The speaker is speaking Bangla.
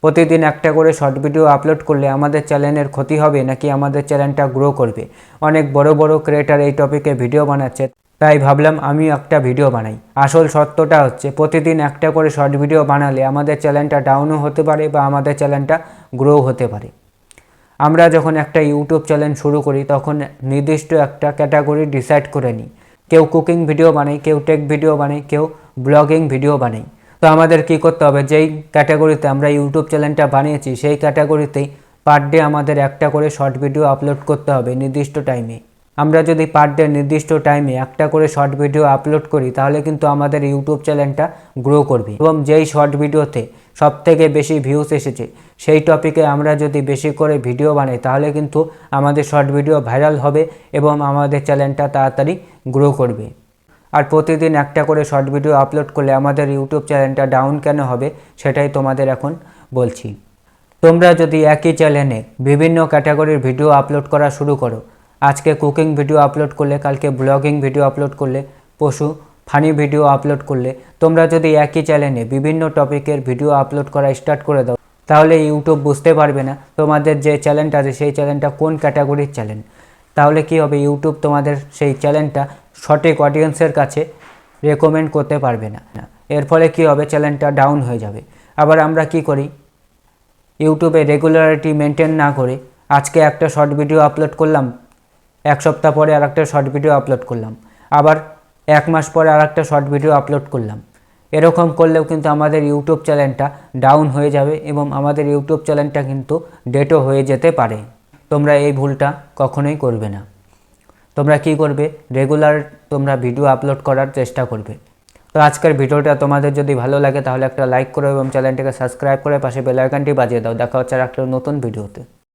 প্রতিদিন একটা করে শর্ট ভিডিও আপলোড করলে আমাদের চ্যানেলের ক্ষতি হবে নাকি আমাদের চ্যানেলটা গ্রো করবে? অনেক বড় বড় ক্রিয়েটার এই টপিকে ভিডিও বানাচ্ছে, তাই ভাবলাম আমি একটা ভিডিও বানাই। আসল সত্যটা হচ্ছে প্রতিদিন একটা করে শর্ট ভিডিও বানালে আমাদের চ্যানেলটা ডাউনও হতে পারে বা আমাদের চ্যানেলটা গ্রো হতে পারে। আমরা যখন একটা ইউটিউব চ্যানেল শুরু করি তখন নির্দিষ্ট একটা ক্যাটাগরি ডিসাইড করে নিই। কেউ কুকিং ভিডিও বানায়, কেউ টেক ভিডিও বানায়, কেউ ব্লগিং ভিডিও বানায়। তো আমাদের কি করতে হবে, যেই ক্যাটাগরিতে আমরা ইউটিউব চ্যানেলটা বানিয়েছি সেই ক্যাটাগরিতেই পার ডে আমাদের একটা করে শর্ট ভিডিও আপলোড করতে হবে নির্দিষ্ট টাইমে। আমরা যদি পার ডে নির্দিষ্ট টাইমে একটা করে শর্ট ভিডিও আপলোড করি তাহলে কিন্তু আমাদের ইউটিউব চ্যানেলটা গ্রো করবে এবং যেই শর্ট ভিডিওতে সবথেকে বেশি ভিউজ এসেছে সেই টপিকে আমরা যদি বেশি করে ভিডিও বানাই তাহলে কিন্তু আমাদের শর্ট ভিডিও ভাইরাল হবে এবং আমাদের চ্যানেলটা তাড়াতাড়ি গ্রো করবে। আর প্রতিদিন একটা করে শর্ট ভিডিও আপলোড করলে আমাদের ইউটিউব চ্যানেলটা ডাউন কেন হবে সেটাই তোমাদের এখন বলছি। তোমরা যদি একই চ্যানেলে বিভিন্ন ক্যাটাগরির ভিডিও আপলোড করা শুরু করো, আজকে কুকিং ভিডিও আপলোড করলে, কালকে ব্লগিং ভিডিও আপলোড করলে, পশু ফানি ভিডিও আপলোড করলে, তোমরা যদি একই চ্যানেলে বিভিন্ন টপিকের ভিডিও আপলোড করা স্টার্ট করে দাও তাহলে ইউটিউব বুঝতে পারবে না তোমাদের যে চ্যানেলটা আছে সেই চ্যানেলটা কোন ক্যাটাগরির চ্যানেল। তাহলে কি হবে, ইউটিউব তোমাদের সেই চ্যানেলটা সঠিক অডিয়েন্সের কাছে রেকমেন্ড করতে পারবে না। এর ফলে কি হবে, চ্যানেলটা ডাউন হয়ে যাবে। আবার আমরা কি করি, ইউটিউবে রেগুলারিটি মেনটেন না করে আজকে একটা শর্ট ভিডিও আপলোড করলাম, এক সপ্তাহ পরে আর একটা শর্ট ভিডিও আপলোড করলাম, আবার এক মাস পরে আর একটা শর্ট ভিডিও আপলোড করলাম। এরকম করলেও কিন্তু আমাদের ইউটিউব চ্যানেলটা ডাউন হয়ে যাবে এবং আমাদের ইউটিউব চ্যানেলটা কিন্তু ডেটও হয়ে যেতে পারে। তোমরা এই ভুলটা কখনোই করবে না। তোমরা কি করবে, রেগুলার তোমরা ভিডিও আপলোড করার চেষ্টা করবে। তো আজকের ভিডিওটা তোমাদের যদি ভালো লাগে তাহলে একটা লাইক করো এবং চ্যানেলটাকে সাবস্ক্রাইব করে পাশে বেল আইকনটি বাজিয়ে দাও। দেখা হচ্ছে আর একটা নতুন ভিডিওতে।